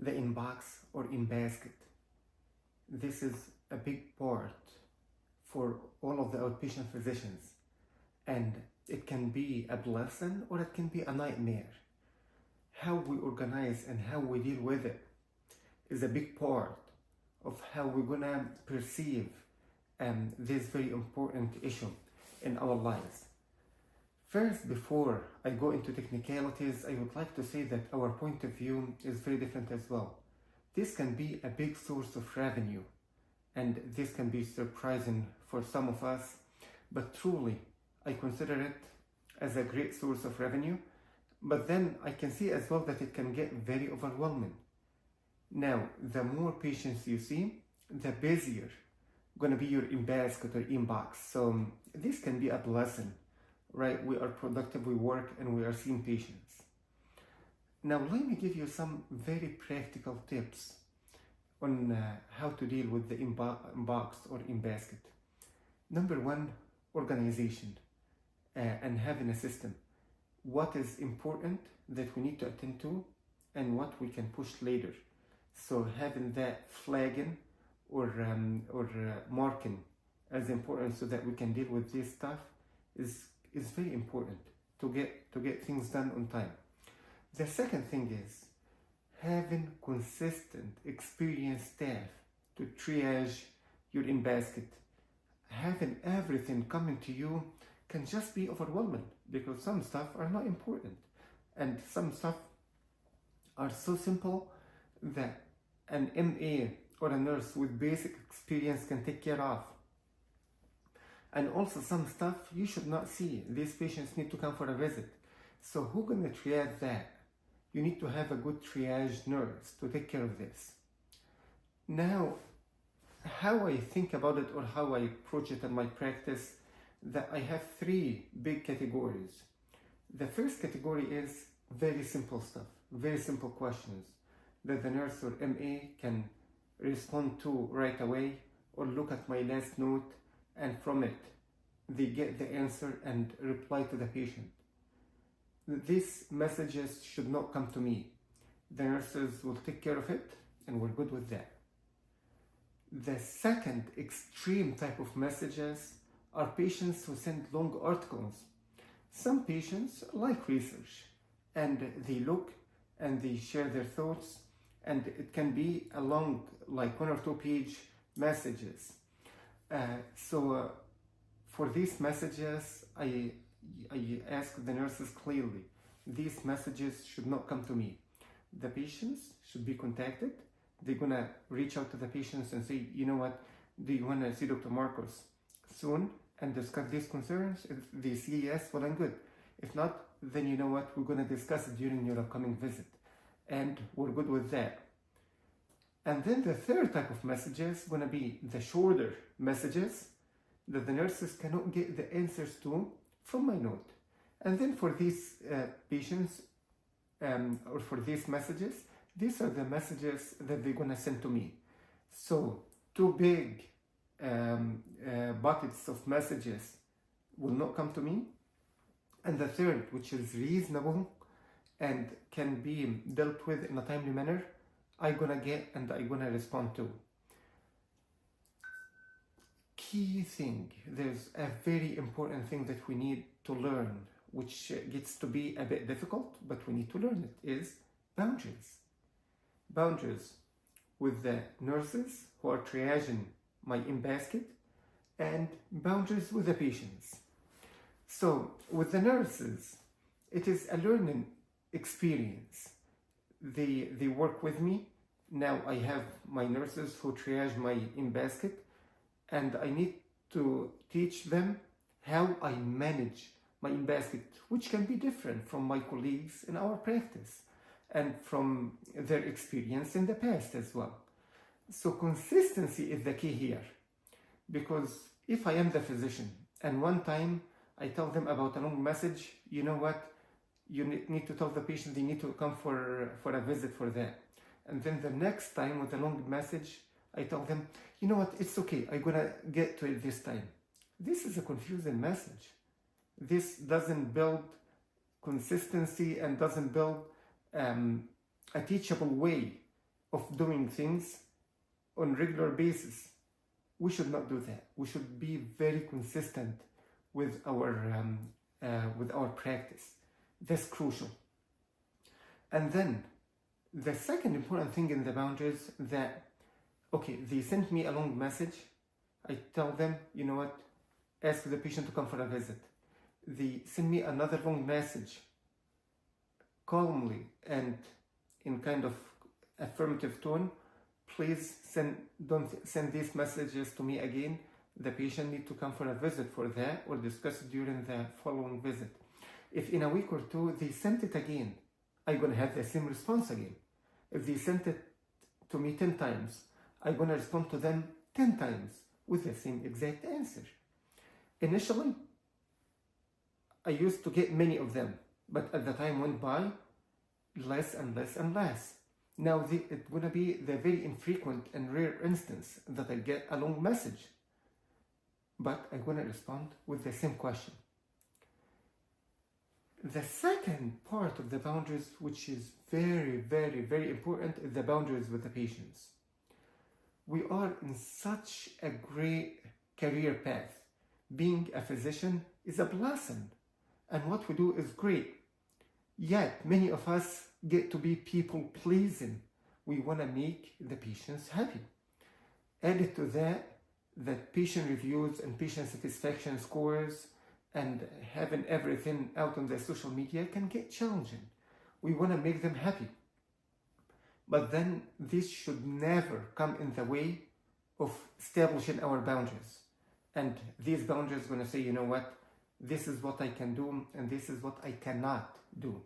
the inbox or in basket. This is a big part for all of the outpatient physicians, and it can be a blessing or it can be a nightmare. How we organize and how we deal with it is a big part of how we're gonna perceive this very important issue in our lives. First, before I go into technicalities, I would like to say that our point of view is very different as well. This can be a big source of revenue, and this can be surprising for some of us, but truly, I consider it as a great source of revenue, but then I can see as well that it can get very overwhelming. Now, the more patients you see, the busier gonna be your in-basket or inbox. So this can be a blessing, right? We are productive, we work, and we are seeing patients. Now, let me give you some very practical tips on how to deal with the inbox or in-basket. Number one, organization and having a system. What is important that we need to attend to and what we can push later. So having that flagging or marking as important so that we can deal with this stuff is very important to get things done on time. The second thing is having consistent, experienced staff to triage your in-basket. Having everything coming to you can just be overwhelming because some stuff are not important and some stuff are so simple that an MA or a nurse with basic experience can take care of. And also some stuff you should not see. These patients need to come for a visit. So who's going to triage that? You need to have a good triage nurse to take care of this. Now, how I think about it or how I approach it in my practice, that I have three big categories. The first category is very simple stuff, very simple questions that the nurse or MA can respond to right away or look at my last note, and from it they get the answer and reply to the patient. These messages should not come to me. The nurses will take care of it and we're good with that. The second extreme type of messages are patients who send long articles. Some patients like research and they look and they share their thoughts, and it can be a long, like 1 or 2 page messages. For these messages, I ask the nurses clearly, these messages should not come to me. The patients should be contacted. They're gonna reach out to the patients and say, you know what, do you wanna see Dr. Marcos soon and discuss these concerns? If they say yes, well and good. If not, then you know what, we're gonna discuss it during your upcoming visit. And we're good with that. And then the third type of messages is gonna be the shorter messages that the nurses cannot get the answers to from my note. And then for these patients or for these messages, these are the messages that they're gonna send to me. So 2 big buckets of messages will not come to me. And the third, which is reasonable and can be dealt with in a timely manner, I'm gonna get and I'm gonna respond to. Key thing, there's a very important thing that we need to learn, which gets to be a bit difficult, but we need to learn it, is boundaries. Boundaries with the nurses who are triaging my in-basket, and boundaries with the patients. So with the nurses, it is a learning experience. They work with me. Now I have my nurses who triage my in-basket, and I need to teach them how I manage my in-basket, which can be different from my colleagues in our practice and from their experience in the past as well. So consistency is the key here, because if I am the physician and one time I tell them about a long message, you know what, you need to tell the patient they need to come for a visit for that. And then the next time with a long message, I tell them, you know what, it's okay, I'm gonna get to it this time. This is a confusing message. This doesn't build consistency and doesn't build a teachable way of doing things on regular basis. We should not do that. We should be very consistent with our practice. That's crucial. And then the second important thing in the boundaries that, okay, they sent me a long message. I tell them, you know what, ask the patient to come for a visit. They send me another long message, calmly and in kind of affirmative tone. Please don't send these messages to me again. The patient needs to come for a visit for that, or discuss it during the following visit. If in a week or two they sent it again, I'm going to have the same response again. If they sent it to me 10 times, I'm going to respond to them 10 times with the same exact answer. Initially, I used to get many of them, but as the time went by, less and less and less. Now it's going to be the very infrequent and rare instance that I get a long message, but I'm going to respond with the same question. The second part of the boundaries, which is very, very, very important, is the boundaries with the patients. We are in such a great career path. Being a physician is a blessing, and what we do is great. Yet, many of us get to be people-pleasing. We want to make the patients happy. Added to that patient reviews and patient satisfaction scores and having everything out on the social media can get challenging. We want to make them happy. But then this should never come in the way of establishing our boundaries. And these boundaries are going to say, you know what, this is what I can do and this is what I cannot do.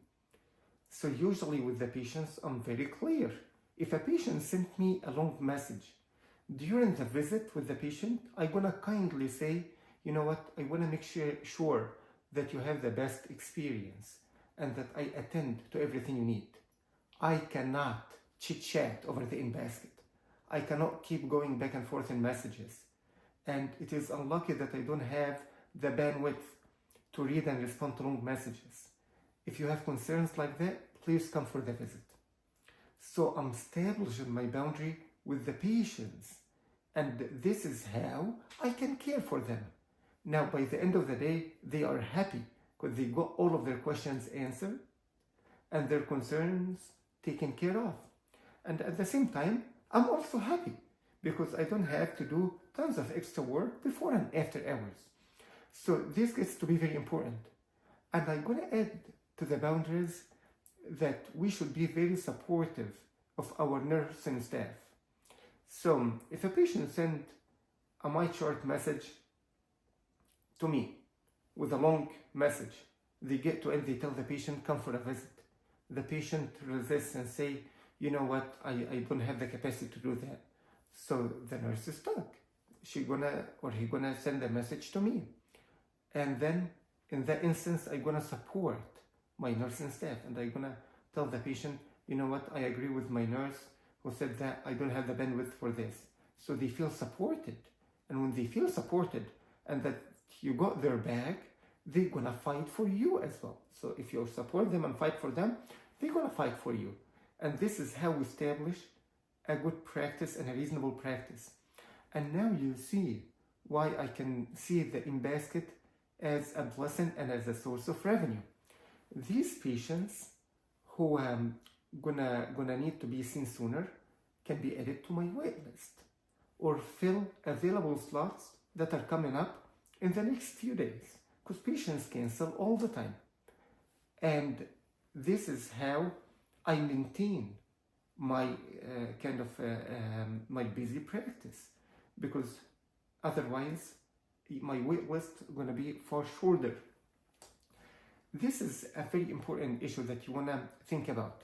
So usually with the patients, I'm very clear. If a patient sent me a long message, during the visit with the patient, I'm going to kindly say, you know what, I want to make sure that you have the best experience and that I attend to everything you need. I cannot chit-chat over the in-basket. I cannot keep going back and forth in messages. And it is unlucky that I don't have the bandwidth to read and respond to long messages. If you have concerns like that, please come for the visit. So I'm establishing my boundary with the patients, and this is how I can care for them. Now, by the end of the day, they are happy because they got all of their questions answered and their concerns taken care of. And at the same time, I'm also happy because I don't have to do tons of extra work before and after hours. So this gets to be very important. And I'm going to add to the boundaries that we should be very supportive of our nursing staff. So if a patient sent a my chart message to me with a long message, they get to end, they tell the patient, come for a visit. The patient resists and say, you know what, I don't have the capacity to do that. So the nurse is stuck. He gonna send a message to me. And then in that instance, I'm gonna support my nursing staff and I'm gonna tell the patient, you know what, I agree with my nurse who said that I don't have the bandwidth for this. So they feel supported. And when they feel supported and that you got their back, they're gonna fight for you as well. So if you support them and fight for them, they're gonna fight for you. And this is how we establish a good practice and a reasonable practice. And now you see why I can see the in-basket as a blessing and as a source of revenue. These patients who gonna need to be seen sooner can be added to my wait list or fill available slots that are coming up in the next few days, because patients cancel all the time. And this is how I maintain my my busy practice, because otherwise my wait list is going to be far shorter. This is a very important issue that you want to think about.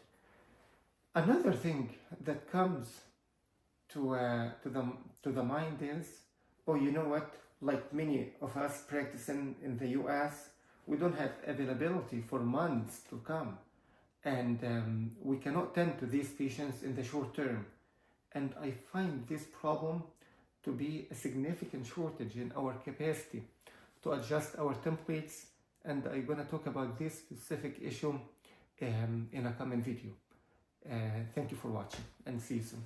Another thing that comes to the mind is, oh, you know what, like many of us practicing in the US, we don't have availability for months to come, and we cannot tend to these patients in the short term. And I find this problem to be a significant shortage in our capacity to adjust our templates, and I'm going to talk about this specific issue in a coming video. Thank you for watching and see you soon.